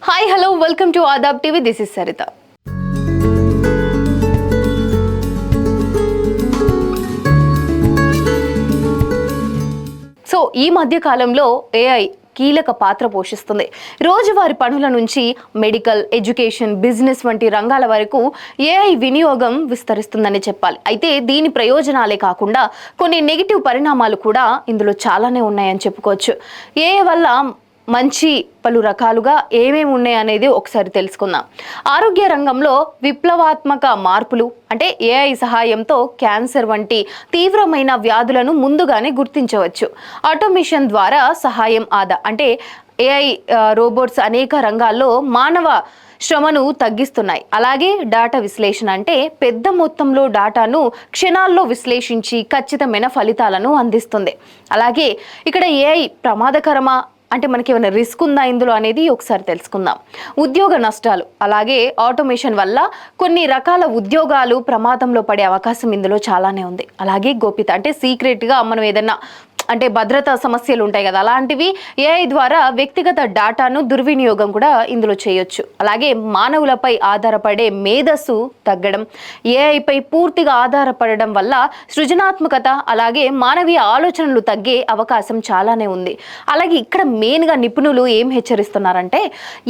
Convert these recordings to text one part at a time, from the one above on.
Hi hello welcome to Aadab TV. This is Saritha. So ఈ మధ్య కాలంలో ఏఐ కీలక పాత్ర పోషిస్తుంది. రోజువారి పనుల నుంచి మెడికల్, ఎడ్యుకేషన్, బిజినెస్ వంటి రంగాల వరకు ఏఐ వినియోగం విస్తరిస్తుందని చెప్పాలి. అయితే దీని ప్రయోజనాలే కాకుండా కొన్ని నెగిటివ్ పరిణామాలు కూడా ఇందులో చాలానే ఉన్నాయని చెప్పుకోవచ్చు. ఏఐ వల్ల మంచి పలు రకాలుగా ఏమేమి ఉన్నాయి అనేది ఒకసారి తెలుసుకుందాం. ఆరోగ్య రంగంలో విప్లవాత్మక మార్పులు, అంటే ఏఐ సహాయంతో క్యాన్సర్ వంటి తీవ్రమైన వ్యాధులను ముందుగానే గుర్తించవచ్చు. ఆటోమేషన్ ద్వారా సహాయం అంటే ఏఐ రోబోట్స్ అనేక రంగాల్లో మానవ శ్రమను తగ్గిస్తున్నాయి. అలాగే డేటా విశ్లేషణ, అంటే పెద్ద మొత్తంలో డేటాను క్షణాల్లో విశ్లేషించి ఖచ్చితమైన ఫలితాలను అందిస్తుంది. అలాగే ఇక్కడ ఏఐ ప్రమాదకరమా, అంటే మనకి ఏమైనా రిస్క్ ఉందా ఇందులో అనేది ఒకసారి తెలుసుకుందాం. ఉద్యోగ నష్టాలు, అలాగే ఆటోమేషన్ వల్ల కొన్ని రకాల ఉద్యోగాలు ప్రమాదంలో పడే అవకాశం ఇందులో చాలానే ఉంది. అలాగే గోప్యత, అంటే సీక్రెట్గా మనం ఏదన్నా అంటే భద్రతా సమస్యలు ఉంటాయి కదా, అలాంటివి ఏఐ ద్వారా వ్యక్తిగత డేటాను దుర్వినియోగం కూడా ఇందులో చేయొచ్చు. అలాగే మానవులపై ఆధారపడే మేధస్సు తగ్గడం, ఏఐపై పూర్తిగా ఆధారపడడం వల్ల సృజనాత్మకత, అలాగే మానవీయ ఆలోచనలు తగ్గే అవకాశం చాలానే ఉంది. అలాగే ఇక్కడ మెయిన్గా నిపుణులు ఏం హెచ్చరిస్తున్నారంటే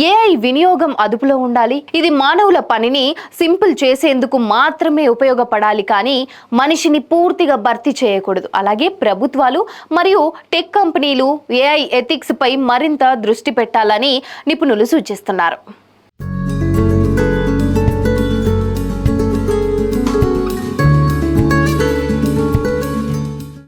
ఏఐ వినియోగం అదుపులో ఉండాలి. ఇది మానవుల పనిని సింపుల్ చేసేందుకు మాత్రమే ఉపయోగపడాలి, కానీ మనిషిని పూర్తిగా భర్తీ చేయకూడదు. అలాగే ప్రభుత్వాలు మరియు టెక్ కంపెనీలు ఏఐ ఎథిక్స్ పై మరింత దృష్టి పెట్టాలని నిపుణులు సూచిస్తున్నారు.